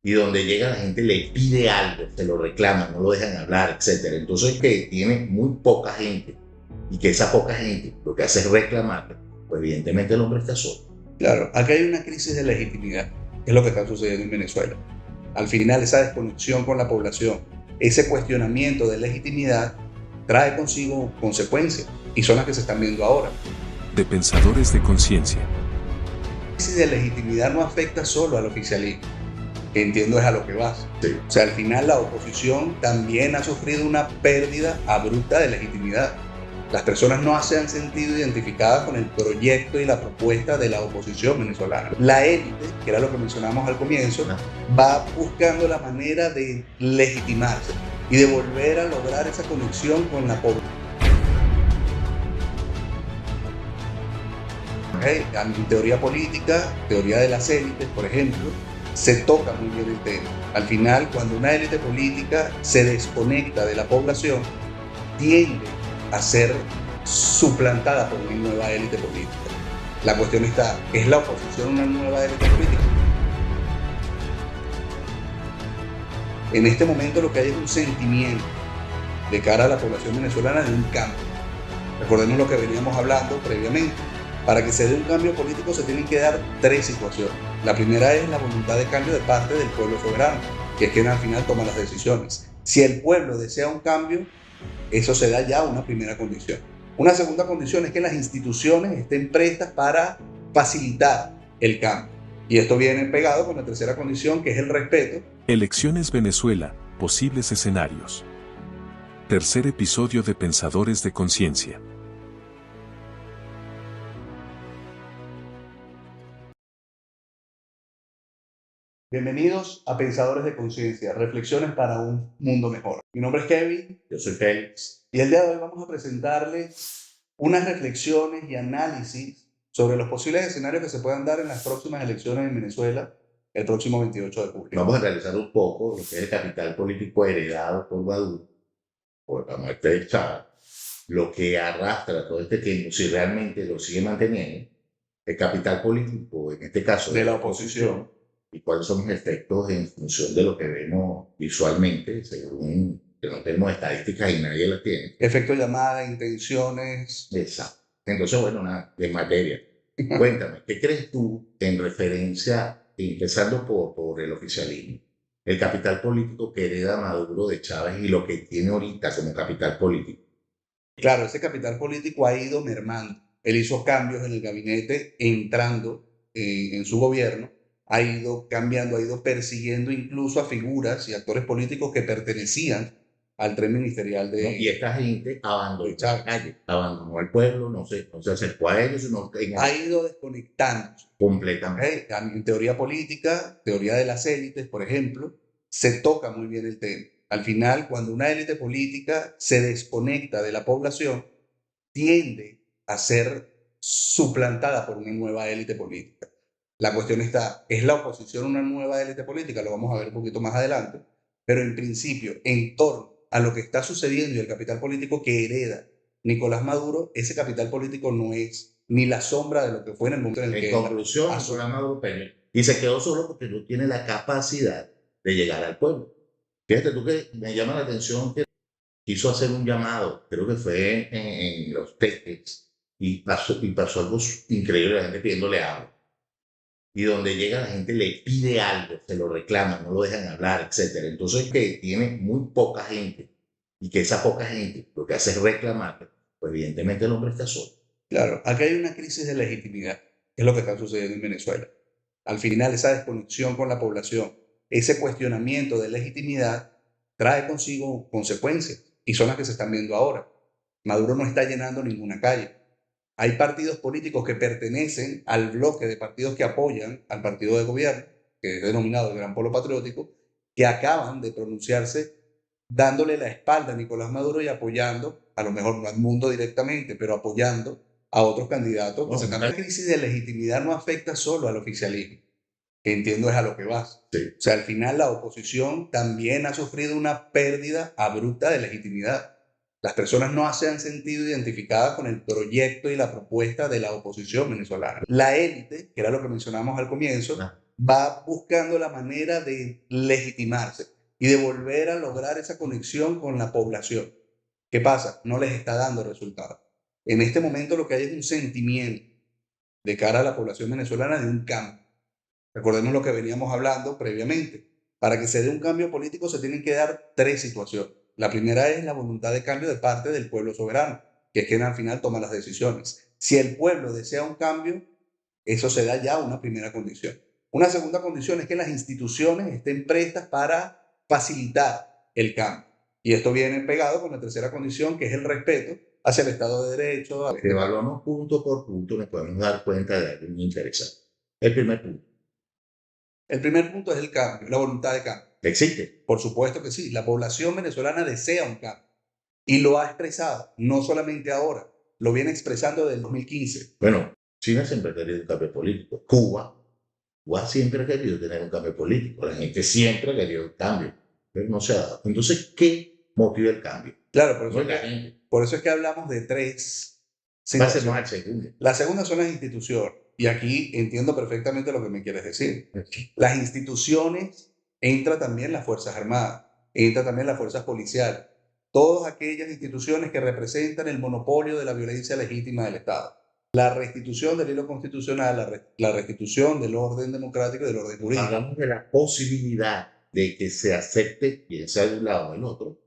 y donde llega la gente le pide algo, se lo reclama, no lo dejan hablar, etcétera. Entonces que tiene muy poca gente y que esa poca gente lo que hace es reclamar, pues evidentemente el hombre está solo. Claro, acá hay una crisis de legitimidad, que es lo que está sucediendo en Venezuela. Al final, esa desconexión con la población, ese cuestionamiento de legitimidad trae consigo consecuencias y son las que se están viendo ahora. De Pensadores de Conciencia. La crisis de legitimidad no afecta solo al oficialismo, que entiendo es a lo que vas. Sí. O sea, al final la oposición también ha sufrido una pérdida abrupta de legitimidad. Las personas no se han sentido identificadas con el proyecto y la propuesta de la oposición venezolana. La élite, que era lo que mencionamos al comienzo, va buscando la manera de legitimarse y de volver a lograr esa conexión con la población. En teoría política, teoría de las élites, por ejemplo, se toca muy bien el tema. Al final, cuando una élite política se desconecta de la población, tiende a ser suplantada por una nueva élite política. La cuestión está, ¿es la oposición una nueva élite política? En este momento lo que hay es un sentimiento de cara a la población venezolana de un cambio. Recordemos lo que veníamos hablando previamente. Para que se dé un cambio político se tienen que dar tres situaciones. La primera es la voluntad de cambio de parte del pueblo soberano, que es quien al final toma las decisiones. Si el pueblo desea un cambio, eso se da ya una primera condición. Una segunda condición es que las instituciones estén prestas para facilitar el cambio. Y esto viene pegado con la tercera condición, que es el respeto. Elecciones Venezuela, posibles escenarios. Tercer episodio de Pensadores de Conciencia. Bienvenidos a Pensadores de Conciencia, reflexiones para un mundo mejor. Mi nombre es Kevin. Yo soy Félix. Y el día de hoy vamos a presentarles unas reflexiones y análisis sobre los posibles escenarios que se puedan dar en las próximas elecciones en Venezuela el próximo 28 de julio. Vamos a realizar un poco lo que es el capital político heredado por Maduro, por la muerte de Chávez, lo que arrastra todo este tiempo, si realmente lo sigue manteniendo, el capital político, en este caso de la oposición, y cuáles son los efectos en función de lo que vemos visualmente, según que no tenemos estadísticas y nadie las tiene. Efecto llamada, intenciones. Exacto. Entonces, bueno, nada, de materia. Cuéntame, ¿qué crees tú en referencia, empezando por el oficialismo, el capital político que hereda Maduro de Chávez y lo que tiene ahorita como capital político? Claro, ese capital político ha ido mermando. Él hizo cambios en el gabinete entrando en su gobierno, ha ido cambiando, ha ido persiguiendo incluso a figuras y actores políticos que pertenecían al tren ministerial de... ¿No? Y esta gente abandonó la calle, abandonó al pueblo, no se acercó a ellos, sino que ha ido desconectándose. Completamente. En teoría política, teoría de las élites, por ejemplo, se toca muy bien el tema. Al final, cuando una élite política se desconecta de la población, tiende a ser suplantada por una nueva élite política. La cuestión está, ¿es la oposición una nueva élite política? Lo vamos a ver un poquito más adelante. Pero en principio, en torno a lo que está sucediendo y el capital político que hereda Nicolás Maduro, ese capital político no es ni la sombra de lo que fue en el momento en el que... En conclusión, Nicolás Maduro perdió. Y se quedó solo porque no tiene la capacidad de llegar al pueblo. Fíjate tú que me llama la atención que quiso hacer un llamado, creo que fue en los teques, y pasó algo increíble, la gente pidiéndole agua. Y donde llega la gente le pide algo, se lo reclama, no lo dejan hablar, etcétera. Entonces que tiene muy poca gente y que esa poca gente lo que hace es reclamar, pues evidentemente el hombre está solo. Claro, acá hay una crisis de legitimidad, que es lo que está sucediendo en Venezuela. Al final, esa desconexión con la población, ese cuestionamiento de legitimidad trae consigo consecuencias y son las que se están viendo ahora. Maduro no está llenando ninguna calle. Hay partidos políticos que pertenecen al bloque de partidos que apoyan al partido de gobierno, que es denominado el Gran Polo Patriótico, que acaban de pronunciarse dándole la espalda a Nicolás Maduro y apoyando, a lo mejor no al mundo directamente, pero apoyando a otros candidatos. No, La crisis de legitimidad no afecta solo al oficialismo, que entiendo es a lo que vas. Sí. O sea, al final la oposición también ha sufrido una pérdida abrupta de legitimidad. Las personas no se han sentido identificadas con el proyecto y la propuesta de la oposición venezolana. La élite, que era lo que mencionamos al comienzo, va buscando la manera de legitimarse y de volver a lograr esa conexión con la población. ¿Qué pasa? No les está dando resultados. En este momento lo que hay es un sentimiento de cara a la población venezolana de un cambio. Recordemos lo que veníamos hablando previamente. Para que se dé un cambio político se tienen que dar tres situaciones. La primera es la voluntad de cambio de parte del pueblo soberano, que es quien al final toma las decisiones. Si el pueblo desea un cambio, eso se da ya una primera condición. Una segunda condición es que las instituciones estén prestas para facilitar el cambio. Y esto viene pegado con la tercera condición, que es el respeto hacia el Estado de Derecho. Si evaluamos punto por punto, nos podemos dar cuenta de algo muy interesante. El primer punto, El primer punto es el cambio, la voluntad de cambio. ¿existe? Por supuesto que sí, la población venezolana desea un cambio y lo ha expresado, no solamente ahora, lo viene expresando desde el 2015. Bueno, China siempre ha querido un cambio político. Cuba siempre ha querido tener un cambio político. La gente siempre ha querido un cambio, pero no se ha dado. Entonces, ¿qué motiva el cambio? Claro, No es la gente. por eso es que hablamos de tres Pasemos situaciones. al segundo. La segunda son las instituciones, y aquí entiendo perfectamente lo que me quieres decir. Las instituciones, entra también las Fuerzas Armadas, entra también las Fuerzas Policiales, todas aquellas instituciones que representan el monopolio de la violencia legítima del Estado. La restitución del hilo constitucional, la restitución del orden democrático y del orden jurídico. Hablamos de la posibilidad de que se acepte, bien sea de un lado o del otro,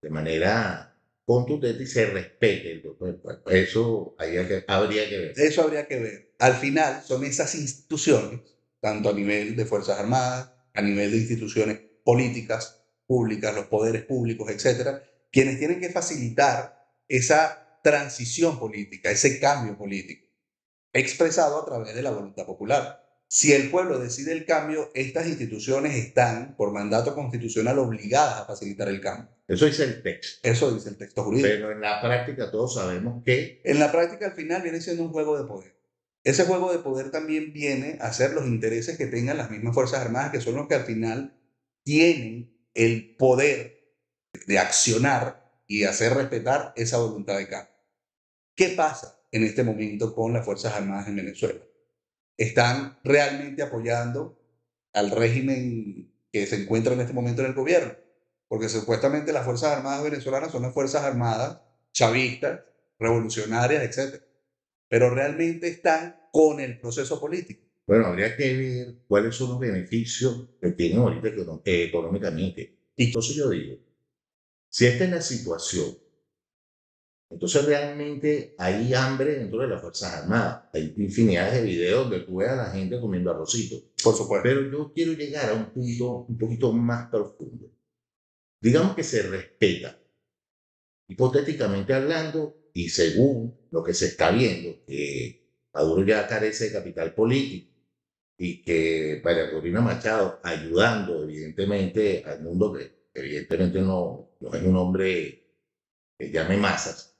de manera contundente y se respete el voto del pueblo. Eso habría que ver. Eso habría que ver. Al final son esas instituciones, tanto a nivel de Fuerzas Armadas, a nivel de instituciones políticas, públicas, los poderes públicos, etcétera, quienes tienen que facilitar esa transición política, ese cambio político, expresado a través de la voluntad popular. Si el pueblo decide el cambio, estas instituciones están, por mandato constitucional, obligadas a facilitar el cambio. Eso dice el texto. Eso dice el texto jurídico. Pero en la práctica todos sabemos que En la práctica, al final, viene siendo un juego de poder. Ese juego de poder también viene a ser los intereses que tengan las mismas Fuerzas Armadas, que son los que al final tienen el poder de accionar y hacer respetar esa voluntad de cambio. ¿Qué pasa en este momento con las Fuerzas Armadas en Venezuela? Están realmente apoyando al régimen que se encuentra en este momento en el gobierno, porque supuestamente las Fuerzas Armadas venezolanas son las Fuerzas Armadas chavistas, revolucionarias, etc. Pero realmente están con el proceso político. bueno, habría que ver cuáles son los beneficios que tienen ahorita económicamente. Y entonces yo digo, si esta es la situación, entonces realmente hay hambre dentro de las Fuerzas Armadas. Hay infinidad de videos donde tú ves a la gente comiendo arrocito. Por supuesto. Pero yo quiero llegar a un punto un poquito más profundo. Digamos que se respeta, hipotéticamente hablando, y según lo que se está viendo, que Maduro ya carece de capital político y que María Corina Machado, ayudando evidentemente al mundo que evidentemente no es un hombre que llame masas,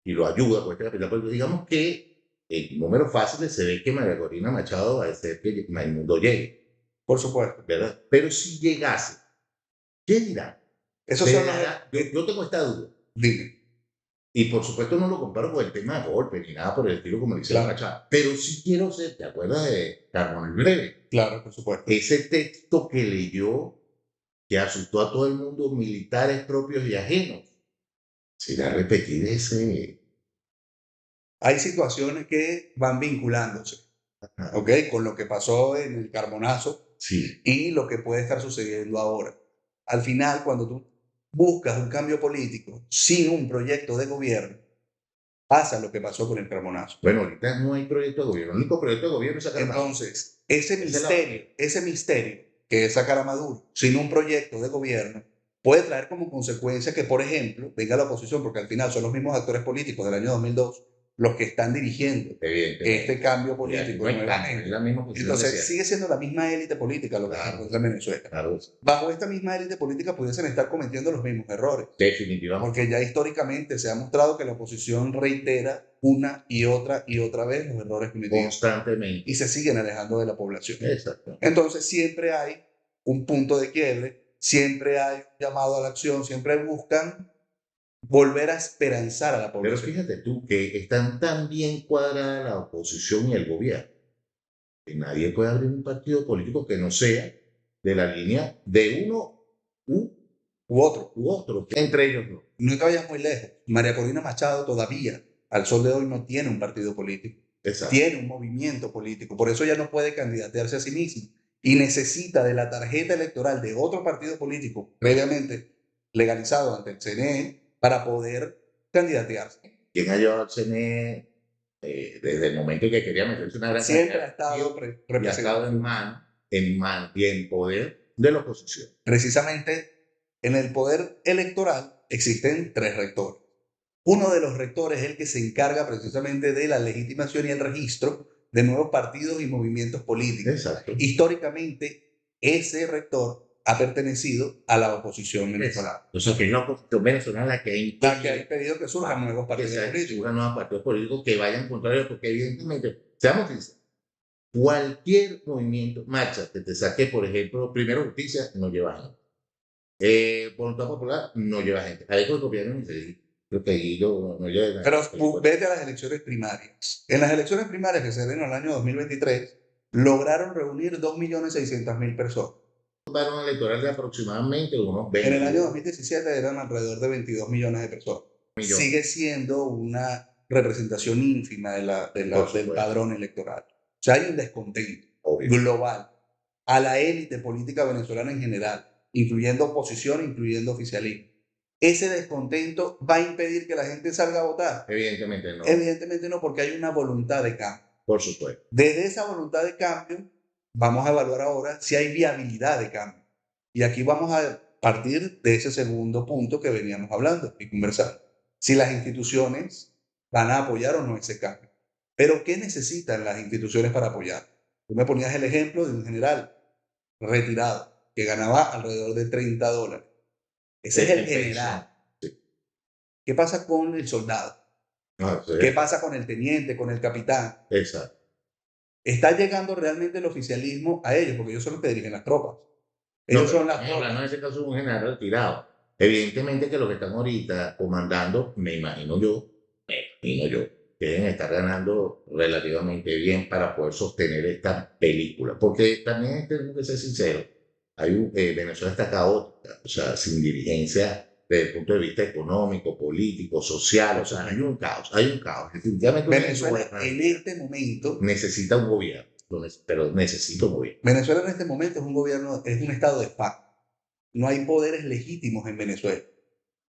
y lo ayuda con este capital político, digamos que en números fáciles se ve que María Corina Machado va a hacer que el mundo llegue, Por supuesto. ¿verdad? Pero si llegase, ¿qué dirá? Eso son Yo tengo esta duda. Dime. Y por supuesto no lo comparo con el tema de golpe ni nada por el estilo como dice la Machado. Pero sí quiero ser, ¿te acuerdas de Carbón el Breve? Claro, por supuesto. Ese texto que leyó, que asustó a todo el mundo, militares propios y ajenos. ¿Será repetir ese? Hay situaciones que van vinculándose, ¿ok? Con lo que pasó en el Carbonazo Sí. y lo que puede estar sucediendo ahora. Al final, cuando tú buscas un cambio político sin un proyecto de gobierno, pasa lo que pasó con el Carbonazo. Bueno, ahorita no hay proyecto de gobierno. El único proyecto de gobierno es sacar a Maduro. Entonces, ese misterio que es sacar a Maduro sin un proyecto de gobierno puede traer como consecuencia que, por ejemplo, venga la oposición, porque al final son los mismos actores políticos del año 2002 los que están dirigiendo este cambio político. No es la misma posición. Entonces, sigue siendo la misma élite política lo que se encuentra en Venezuela. Claro. Bajo esta misma élite política pudiesen estar cometiendo los mismos errores. Definitivamente. Porque ya históricamente se ha mostrado que la oposición reitera una y otra vez los errores cometidos. Constantemente. Y se siguen alejando de la población. Exacto. Entonces siempre hay un punto de quiebre, siempre hay un llamado a la acción, siempre buscan volver a esperanzar a la población. Pero fíjate tú que están tan bien cuadrada la oposición y el gobierno que nadie puede abrir un partido político que no sea de la línea de uno u otro. u otro, entre ellos no. No te vayas muy lejos. María Corina Machado todavía, al sol de hoy, no tiene un partido político. Exacto. Tiene un movimiento político. Por eso ella no puede candidatearse a sí misma. Y necesita de la tarjeta electoral de otro partido político previamente legalizado ante el CNE para poder candidatearse. ¿Quién ha llevado al CNE desde el momento en que quería meterse una gran Siempre ha cantidad de estado partidos y ha estado representado. en mano y en poder de la oposición? Precisamente en el poder electoral existen 3 rectores. Uno de los rectores es el que se encarga precisamente de la legitimación y el registro de nuevos partidos y movimientos políticos. Exacto. Históricamente, ese rector ha pertenecido a la oposición venezolana. O sea, que es la oposición venezolana la que ha La que ha impedido que surjan nuevos partidos políticos. surjan nuevos partidos políticos que vayan contrarios, porque evidentemente, seamos sinceros, cualquier movimiento, marcha que te saque, por ejemplo, Primero Justicia, no lleva gente. Voluntad Popular, no lleva gente. Ahí con el gobierno ni se dice. Creo que ahí no lleva Pero vete a las elecciones primarias. En las elecciones primarias que se dieron en el año 2023, lograron reunir 2.600.000 personas. Un varón electoral de aproximadamente unos 20. En el año 2017 eran alrededor de 22 millones de personas. Sigue siendo una representación ínfima del padrón electoral. O sea, hay un descontento global a la élite política venezolana en general, incluyendo oposición, incluyendo oficialismo. ¿Ese descontento va a impedir que la gente salga a votar? Evidentemente no. Evidentemente no, porque hay una voluntad de cambio. Por supuesto. Desde esa voluntad de cambio, vamos a evaluar ahora si hay viabilidad de cambio. Y aquí vamos a partir de ese segundo punto que veníamos hablando y conversando. Si las instituciones van a apoyar o no ese cambio. Pero ¿qué necesitan las instituciones para apoyar? Tú me ponías el ejemplo de un general retirado que ganaba alrededor de $30. Ese es el general. ¿Qué pasa con el soldado? ¿Qué pasa con el teniente, con el capitán? Exacto. ¿Está llegando realmente el oficialismo a ellos? Porque ellos son los que dirigen las tropas. Ellos son las tropas. En ese caso, un general retirado. Evidentemente que los que están ahorita comandando, me imagino yo, que deben estar ganando relativamente bien para poder sostener esta película. Porque también tenemos que ser sinceros, Venezuela está caótica, o sea, sin dirigencia desde el punto de vista económico, político, social, o sea, hay un caos. Definitivamente Venezuela en este momento necesita un gobierno, pero necesita un gobierno. Venezuela en este momento es un gobierno, es un estado de facto. No hay poderes legítimos en Venezuela.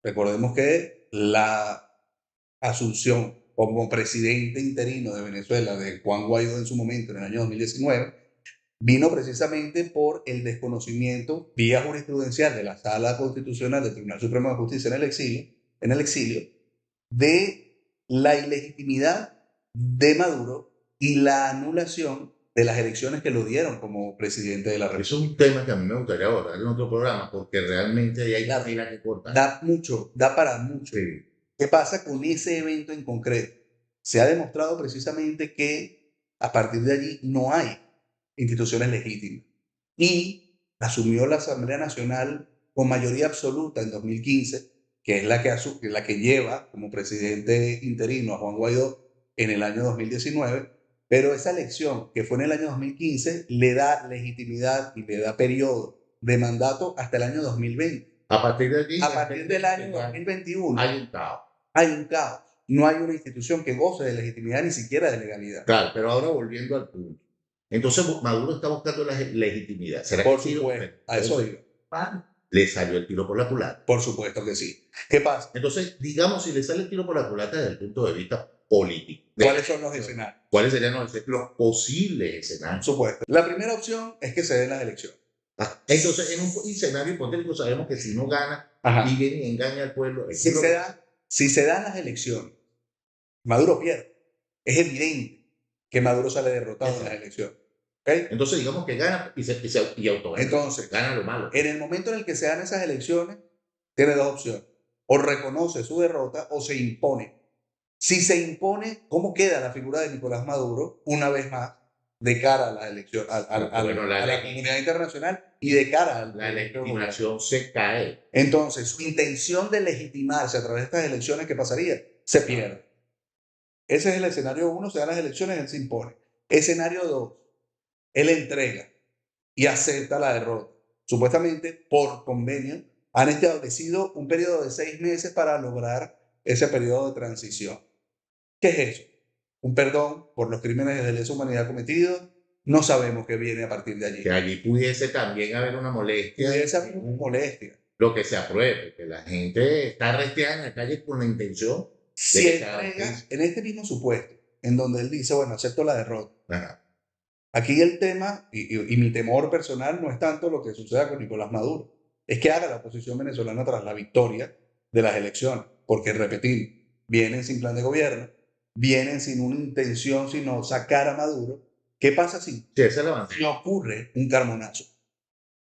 Recordemos que la asunción como presidente interino de Venezuela de Juan Guaidó en su momento, en el año 2019, vino precisamente por el desconocimiento vía jurisprudencial de la Sala Constitucional del Tribunal Supremo de Justicia en el exilio, de la ilegitimidad de Maduro y la anulación de las elecciones que lo dieron como presidente de la República. Eso es un tema que a mí me gustaría abordar en otro programa, porque realmente ahí hay la tela que cortar. Da para mucho. Sí. ¿Qué pasa con ese evento en concreto? Se ha demostrado precisamente que a partir de allí no hay instituciones legítimas. Y asumió la Asamblea Nacional con mayoría absoluta en 2015, que es la que lleva como presidente interino a Juan Guaidó en el año 2019, pero esa elección que fue en el año 2015 le da legitimidad y le da periodo de mandato hasta el año 2020. A partir de allí, a partir del año 2021 hay un caos. Hay un caos. No hay una institución que goce de legitimidad ni siquiera de legalidad. Claro, pero ahora volviendo al punto. Entonces Maduro está buscando la legitimidad. ¿Será por que supuesto, a eso digo. Le salió el tiro por la culata? Por supuesto que sí. ¿Qué pasa? Entonces, digamos, si le sale el tiro por la culata desde el punto de vista político. ¿Cuáles son los escenarios? ¿Cuáles serían los posibles escenarios? Por supuesto. La primera opción es que se den las elecciones. Entonces, en un escenario hipotético sabemos que si no gana y viene y engaña al pueblo. Si se dan las elecciones, Maduro pierde. Es evidente que Maduro sale derrotado en las elecciones. ¿Okay? Entonces, digamos que gana y autogana. Entonces, gana lo malo. En el momento en el que se dan esas elecciones, tiene dos opciones. O reconoce su derrota o se impone. Si se impone, ¿cómo queda la figura de Nicolás Maduro una vez más de cara a la elección, a la comunidad internacional y de cara a la legitimación se cae? Entonces, su intención de legitimarse a través de estas elecciones, ¿qué pasaría? Se pierde. Ese es el escenario 1, se dan las elecciones, él se impone. Escenario 2, él entrega y acepta la derrota. Supuestamente, por convenio, han establecido un periodo de 6 meses para lograr ese periodo de transición. ¿Qué es eso? Un perdón por los crímenes de lesa humanidad cometidos. No sabemos qué viene a partir de allí. Que allí pudiese también haber una molestia. Pudiese haber una molestia. Lo que se apruebe, que la gente está arrestada en la calle con la intención Si entrega, en este mismo supuesto, en donde él dice, bueno, acepto la derrota. Ajá. Aquí el tema, y mi temor personal no es tanto lo que suceda con Nicolás Maduro, es que haga la oposición venezolana tras la victoria de las elecciones, porque repetimos, vienen sin plan de gobierno, vienen sin una intención sino sacar a Maduro. ¿Qué pasa si Sí, ocurre un Carmonazo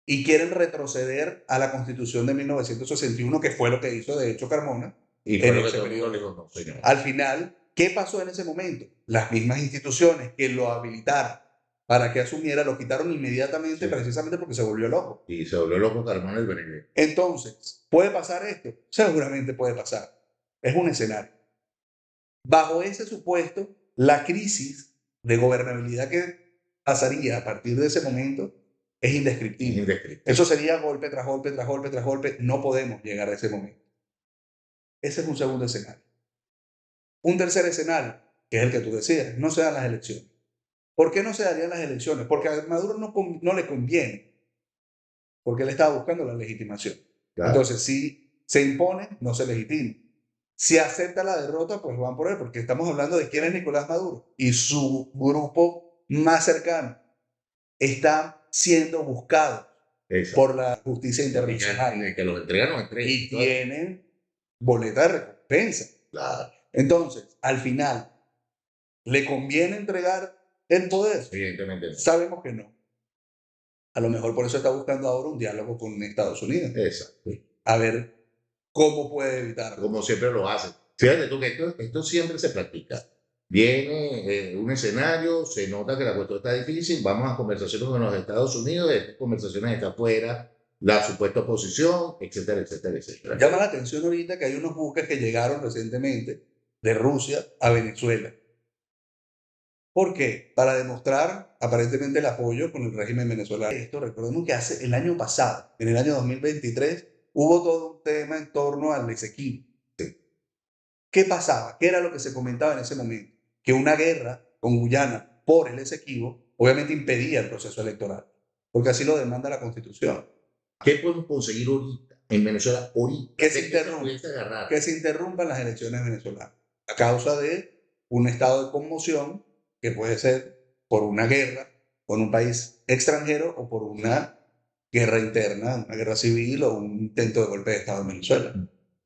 y quieren retroceder a la Constitución de 1961, que fue lo que hizo de hecho Carmona y en ese periodo? no, señor. Al final, ¿qué pasó en ese momento? Las mismas instituciones que lo habilitaron para que asumiera lo quitaron inmediatamente, Sí. precisamente porque se volvió loco. Y se volvió loco Carmona el Benedetto. Entonces, ¿puede pasar esto? Seguramente puede pasar. Es un escenario. Bajo ese supuesto, la crisis de gobernabilidad que pasaría a partir de ese momento es indescriptible. Indescriptible. Eso sería golpe tras golpe, tras golpe, tras golpe. No podemos llegar a ese momento. Ese es un segundo escenario. Un tercer escenario, que es el que tú decías, no se dan las elecciones. ¿Por qué no se darían las elecciones? Porque a Maduro no le conviene, porque él estaba buscando la legitimación. Claro. Entonces, si se impone, no se legitima. Si acepta la derrota, pues van por él, porque estamos hablando de quién es Nicolás Maduro. Y su grupo más cercano está siendo buscado por la justicia internacional. Que los entregan, y tienen boleta de recompensa. Claro. Entonces, al final, ¿le conviene entregar el poder? Evidentemente no. Sabemos que no. A lo mejor por eso está buscando ahora un diálogo con Estados Unidos. Exacto. A ver cómo puede evitarlo. Como siempre lo hace. Fíjate tú que esto siempre se practica. Viene un escenario, se nota que la cuestión está difícil, vamos a conversaciones con los Estados Unidos, de estas conversaciones está afuera la supuesta oposición, etcétera, etcétera, etcétera. Llama la atención ahorita que hay unos buques que llegaron recientemente de Rusia a Venezuela. ¿Por qué? Para demostrar aparentemente el apoyo con el régimen venezolano. Esto, recordemos que hace el año pasado, en el año 2023, hubo todo un tema en torno al Esequibo. ¿Qué pasaba? ¿Qué era lo que se comentaba en ese momento? Que una guerra con Guyana por el Esequibo obviamente impedía el proceso electoral, porque así lo demanda la Constitución. ¿Qué podemos conseguir ahorita en Venezuela? Ahorita. Que se interrumpan las elecciones venezolanas a causa de un estado de conmoción que puede ser por una guerra con un país extranjero o por una guerra interna, una guerra civil o un intento de golpe de Estado en Venezuela.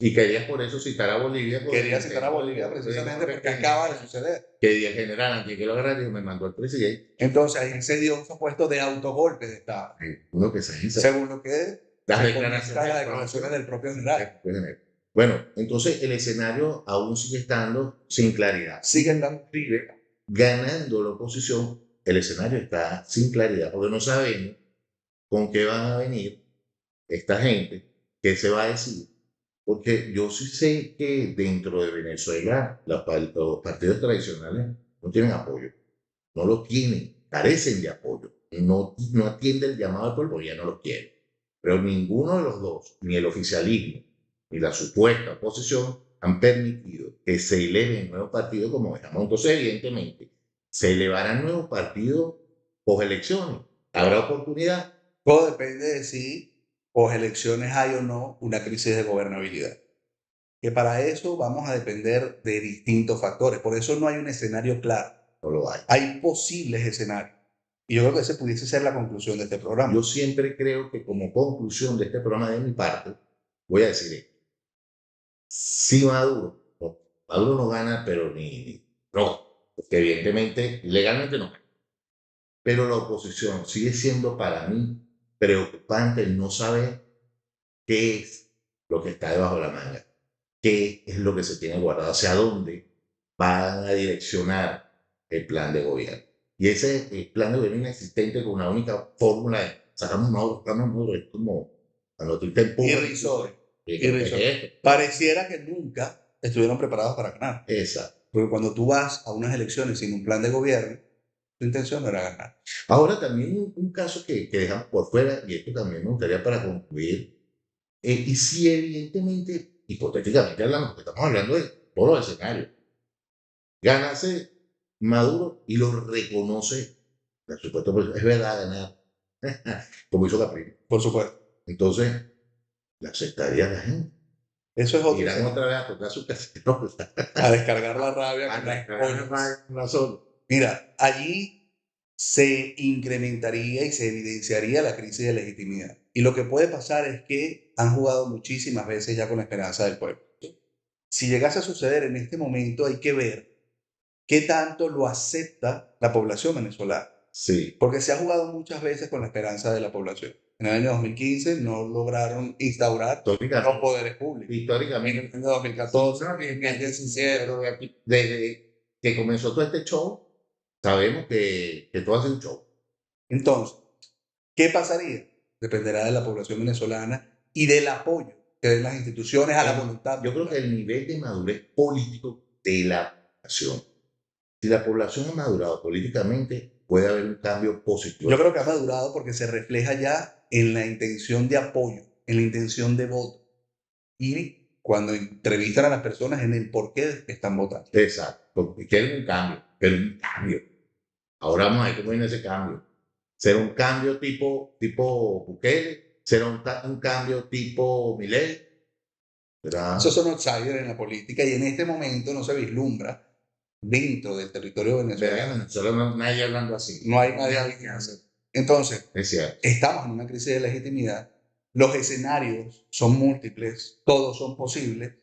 Y querías por eso citar a Bolivia. Quería citar a Bolivia precisamente porque acaba de suceder. Que el general Antonio Guerrero me mandó al presidente. Entonces ahí se dio un supuesto de autogolpe de Estado. Uno que se hizo. Según lo que las declaraciones del propio general. Bueno, entonces el escenario aún sigue estando sin claridad. Siguen dando ganando la oposición, el escenario está sin claridad, porque no sabemos con qué van a venir esta gente, qué se va a decir. Porque yo sí sé que dentro de Venezuela los partidos tradicionales no tienen apoyo, no lo tienen, carecen de apoyo, no atiende el llamado al pueblo, ya no lo quieren. Pero ninguno de los dos, ni el oficialismo, ni la supuesta oposición, han permitido que se eleven nuevos partidos como dejamos. Entonces, evidentemente, se elevarán nuevos partidos post-elecciones. ¿Habrá oportunidad? Todo depende de si post-elecciones hay o no una crisis de gobernabilidad. Que para eso vamos a depender de distintos factores. Por eso no hay un escenario claro. No lo hay. Hay posibles escenarios. Y yo creo que ese pudiese ser la conclusión de este programa. Yo siempre creo que como conclusión de este programa de mi parte, voy a decir esto. Si Maduro no gana, pero no, porque evidentemente, legalmente no gana. Pero la oposición sigue siendo para mí preocupante el no saber qué es lo que está debajo de la manga, qué es lo que se tiene guardado, hacia dónde van a direccionar el plan de gobierno. Y ese plan de gobierno inexistente con una única fórmula de sacamos Maduro, es como cuando tú te empujas. Irrisorio. Pareciera que nunca estuvieron preparados para ganar. Exacto. Porque cuando tú vas a unas elecciones sin un plan de gobierno, Su intención no era ganar. Ahora también un caso que dejamos por fuera, y esto también me gustaría para concluir, y si evidentemente, hipotéticamente hablamos, porque estamos hablando de todos los escenarios, ganase Maduro y lo reconoce, por supuesto, pues, es verdad ganar, como hizo Capriles. Por supuesto. Entonces, la aceptaría la gente. Eso es otro Irán escenario. otra vez a tocar su cacerola. A descargar la rabia A con las descargar ollas. una sola. Mira, allí se incrementaría y se evidenciaría la crisis de legitimidad. Y lo que puede pasar es que han jugado muchísimas veces ya con la esperanza del pueblo. Si llegase a suceder en este momento, hay que ver qué tanto lo acepta la población venezolana. Sí, Porque se ha jugado muchas veces con la esperanza de la población. En el año 2015 no lograron instaurar los poderes públicos. En históricamente. el año 2014, 2017, Pero desde que comenzó todo este show, sabemos que todo hace un show. entonces, ¿qué pasaría? Dependerá de la población venezolana y del apoyo que den las instituciones a la voluntad. Yo creo que el nivel de madurez político de la población, si la población ha madurado políticamente, puede haber un cambio positivo. Yo creo que ha madurado porque se refleja ya en la intención de apoyo, en la intención de voto. Y cuando entrevistan a las personas en el por qué están votando. Exacto, porque quieren un cambio, pero un cambio. Ahora vamos a ver cómo viene ese cambio. ¿Será un cambio tipo Bukele? ¿Será un cambio tipo Milei? ¿Será? Esos son outsiders en la política y en este momento no se vislumbra dentro del territorio venezolano. Venezuela no, nadie hablando así. No hay nadie que hacer. Entonces, Es cierto. estamos en una crisis de legitimidad. Los escenarios son múltiples, todos son posibles.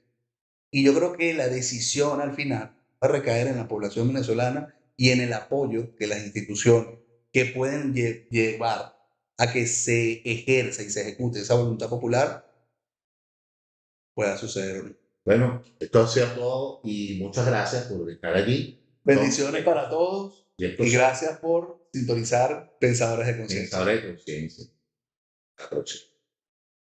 Y yo creo que la decisión al final va a recaer en la población venezolana y en el apoyo que las instituciones que pueden llevar a que se ejerza y se ejecute esa voluntad popular pueda suceder. Bueno, esto ha sido todo y muchas gracias por estar aquí. Bendiciones para todos Y y gracias por sintonizar Pensadores de Conciencia. Pensadores de conciencia. Hasta la próxima.